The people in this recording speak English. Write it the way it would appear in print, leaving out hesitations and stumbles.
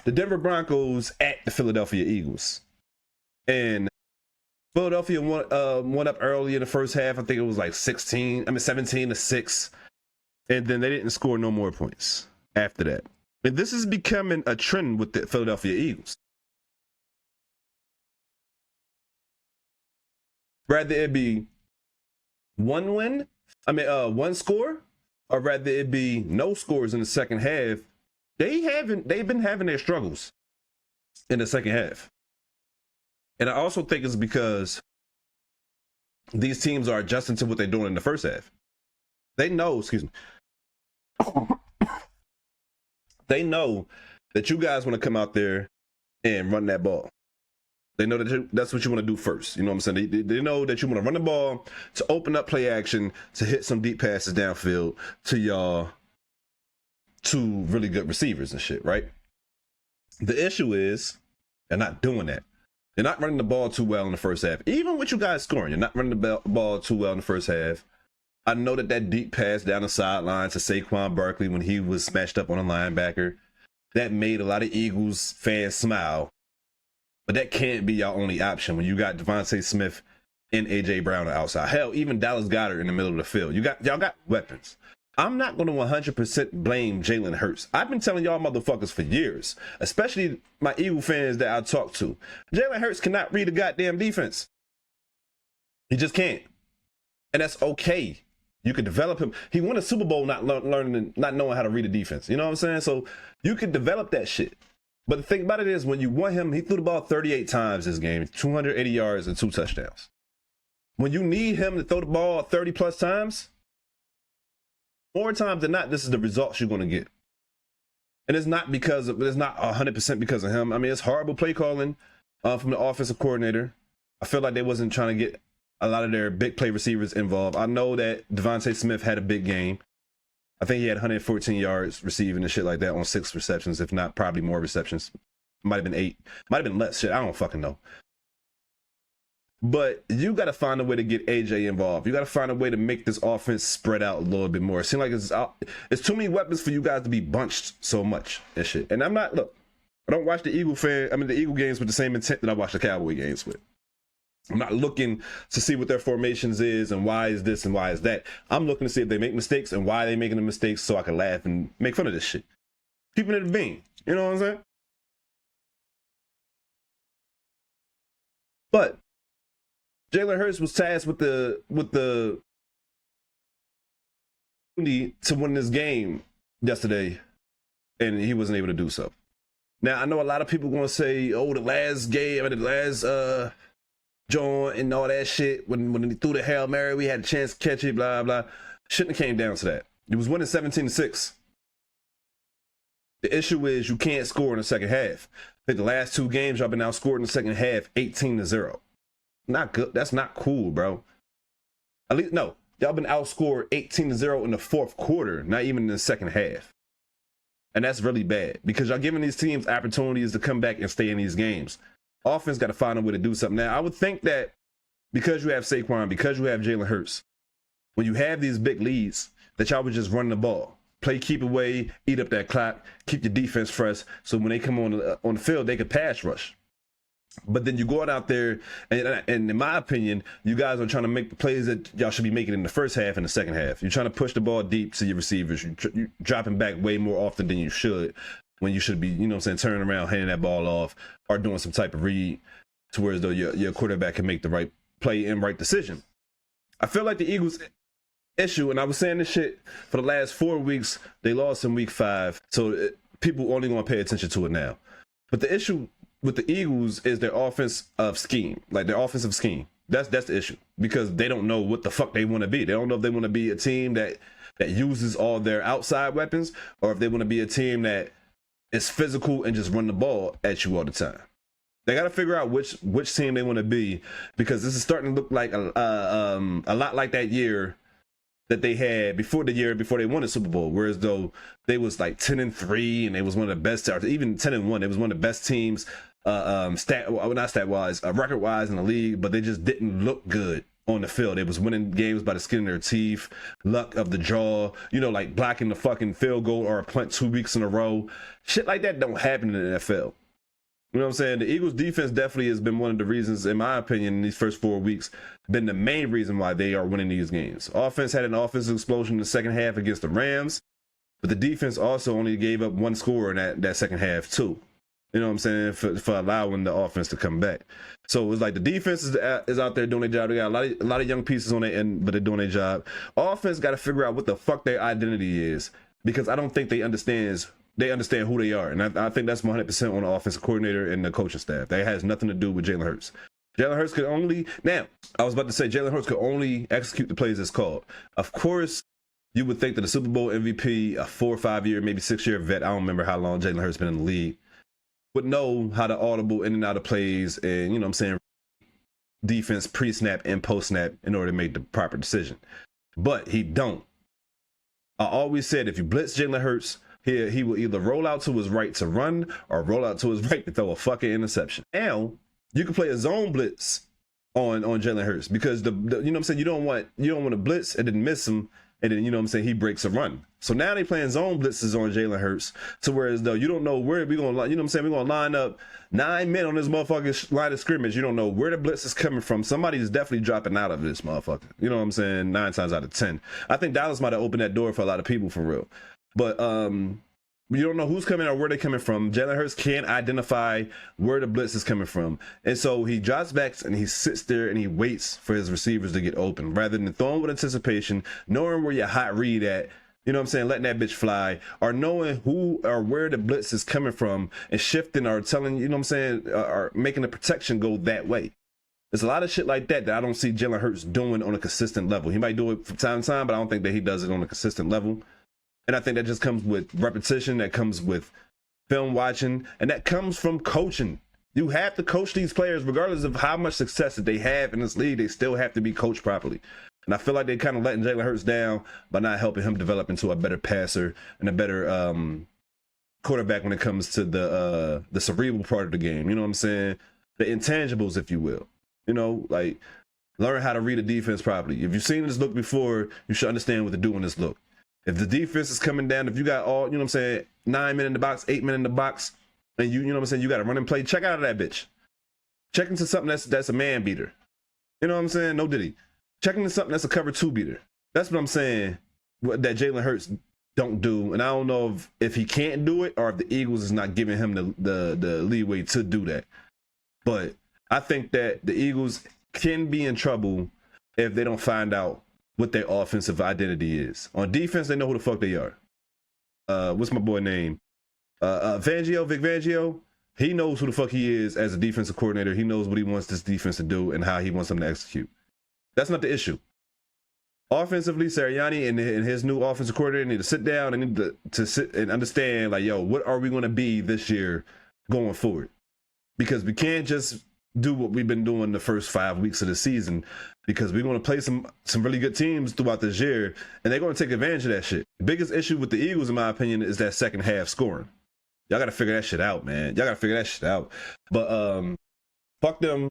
the Denver Broncos at the Philadelphia Eagles. And Philadelphia won up early in the first half. I think it was like 17-6. And then they didn't score no more points after that. And this is becoming a trend with the Philadelphia Eagles. Rather it be one score, or rather it be no scores in the second half, they've been having their struggles in the second half. And I also think it's because these teams are adjusting to what they're doing in the first half. They know, they know that you guys want to come out there and run that ball. They know that that's what you want to do first. You know what I'm saying? They know that you want to run the ball to open up play action, to hit some deep passes downfield to y'all, to really good receivers and shit, right? The issue is they're not doing that. They're not running the ball too well in the first half. Even with you guys scoring, you're not running the ball too well in the first half. I know that deep pass down the sideline to Saquon Barkley when he was smashed up on a linebacker, that made a lot of Eagles fans smile. But that can't be your only option when you got Devontae Smith and A.J. Brown on the outside. Hell, even Dallas Goedert in the middle of the field. Y'all got weapons. I'm not going to 100% blame Jalen Hurts. I've been telling y'all motherfuckers for years, especially my Eagle fans that I talk to. Jalen Hurts cannot read a goddamn defense. He just can't. And that's okay. You could develop him. He won a Super Bowl not knowing how to read a defense. You know what I'm saying? So you could develop that shit. But the thing about it is, when you want him, he threw the ball 38 times this game, 280 yards and 2 touchdowns. When you need him to throw the ball 30 plus times, more times than not, this is the results you're going to get. And it's not 100% because of him. I mean, it's horrible play calling from the offensive coordinator. I feel like they wasn't trying to get a lot of their big play receivers involved. I know that Devontae Smith had a big game. I think he had 114 yards receiving and shit like that on 6 receptions, if not probably more receptions. Might have been 8. Might have been less. Shit, I don't fucking know. But you got to find a way to get AJ involved. You got to find a way to make this offense spread out a little bit more. It seems like it's too many weapons for you guys to be bunched so much and shit. And I don't watch the Eagle games with the same intent that I watch the Cowboy games with. I'm not looking to see what their formations is and why is this and why is that. I'm looking to see if they make mistakes and why they making the mistakes so I can laugh and make fun of this shit. Keeping it a bean. You know what I'm saying? But Jalen Hurts was tasked with the to win this game yesterday, and he wasn't able to do so. Now I know a lot of people gonna say, "Oh, the last John and all that shit, when he threw the Hail Mary, we had a chance to catch it, blah, blah." Shouldn't have came down to that. It was winning 17-6. The issue is you can't score in the second half. I think the last 2 games y'all been outscored in the second half 18-0. Not good. That's not cool, bro. At least, no. Y'all been outscored 18-0 in the fourth quarter, not even in the second half. And that's really bad because y'all giving these teams opportunities to come back and stay in these games. Offense got to find a way to do something. Now, I would think that because you have Saquon, because you have Jalen Hurts, when you have these big leads, that y'all would just run the ball. Play, keep away, eat up that clock, keep your defense fresh, so when they come on the field, they could pass rush. But then you go out there, and in my opinion, you guys are trying to make the plays that y'all should be making in the first half and the second half. You're trying to push the ball deep to your receivers. You're dropping back way more often than you should, when you should be, you know what I'm saying, turning around, handing that ball off, or doing some type of read to where as though your quarterback can make the right play and right decision. I feel like the Eagles' issue, and I was saying this shit for the last 4 weeks, they lost in week 5, so people only going to pay attention to it now. But the issue with the Eagles is their offensive scheme. Like, their offensive scheme. That's the issue, because they don't know what the fuck they want to be. They don't know if they want to be a team that uses all their outside weapons, or if they want to be a team that is physical and just run the ball at you all the time. They got to figure out which team they want to be, because this is starting to look like a lot like that year that they had before they won the Super Bowl, whereas though they was like 10-3 and they was one of the best, even 10-1, they was one of the best teams, record wise in the league, but they just didn't look good on the field. They was winning games by the skin of their teeth, luck of the draw, you know, like blocking the fucking field goal or a punt 2 weeks in a row. Shit like that don't happen in the NFL. You know what I'm saying? The Eagles defense definitely has been one of the reasons, in my opinion, in these first 4 weeks, been the main reason why they are winning these games. Offense had an offensive explosion in the second half against the Rams, but the defense also only gave up 1 score in that second half too. You know what I'm saying? For allowing the offense to come back. So it was like the defense is out there doing their job. They got a lot of young pieces on their end, but they're doing their job. Offense got to figure out what the fuck their identity is, because I don't think they understand who they are. And I think that's 100% on the offensive coordinator and the coaching staff. That has nothing to do with Jalen Hurts. Jalen Hurts could only, now, I was about to say Jalen Hurts could only execute the plays as called. Of course, you would think that a Super Bowl MVP, a 4 or 5 year, maybe 6 year vet, I don't remember how long Jalen Hurts been in the league, would know how to audible in and out of plays and, you know what I'm saying, defense pre-snap and post-snap in order to make the proper decision. But he don't. I always said if you blitz Jalen Hurts, he will either roll out to his right to run or roll out to his right to throw a fucking interception. Now, you can play a zone blitz on Jalen Hurts, because the you know what I'm saying, you don't want to blitz and then miss him, and then, you know what I'm saying, he breaks a run. So now they playing zone blitzes on Jalen Hurts, to whereas though you don't know where we're going to, you know what I'm saying, we're going to line up 9 men on this motherfucking line of scrimmage. You don't know where the blitz is coming from. Somebody's definitely dropping out of this motherfucker. You know what I'm saying? 9 times out of 10. I think Dallas might have opened that door for a lot of people for real. But you don't know who's coming or where they're coming from. Jalen Hurts can't identify where the blitz is coming from. And so he drops back and he sits there and he waits for his receivers to get open, rather than throwing with anticipation, knowing where your hot read at, you know what I'm saying, letting that bitch fly, or knowing who or where the blitz is coming from and shifting or telling, you know what I'm saying, or making the protection go that way. There's a lot of shit like that I don't see Jalen Hurts doing on a consistent level. He might do it from time to time, but I don't think that he does it on a consistent level. And I think that just comes with repetition, that comes with film watching, and that comes from coaching. You have to coach these players, regardless of how much success that they have in this league, they still have to be coached properly. And I feel like they're kind of letting Jalen Hurts down by not helping him develop into a better passer and a better quarterback when it comes to the cerebral part of the game. You know what I'm saying? The intangibles, if you will. You know, like, learn how to read a defense properly. If you've seen this look before, you should understand what to do in this look. If the defense is coming down, if you got all, you know what I'm saying, 9 men in the box, 8 men in the box, and you know what I'm saying, you got to run and play, check out of that bitch. Check into something that's a man beater. You know what I'm saying? No diddy. Check into something that's a cover 2 beater. That's what I'm saying, that Jalen Hurts don't do. And I don't know if he can't do it or if the Eagles is not giving him the leeway to do that. But I think that the Eagles can be in trouble if they don't find out what their offensive identity is. On defense, they know who the fuck they are. What's my boy name? Vic Fangio. He knows who the fuck he is as a defensive coordinator. He knows what he wants this defense to do and how he wants them to execute. That's not the issue. Offensively, Sirianni and his new offensive coordinator need to sit down and need to sit and understand, like, yo, what are we going to be this year going forward? Because we can't just do what we've been doing the first 5 weeks of the season, because we're going to play some really good teams throughout this year, and they're going to take advantage of that shit. The biggest issue with the Eagles, in my opinion, is that second half scoring. Y'all got to figure that shit out, man. Y'all got to figure that shit out. But fuck them.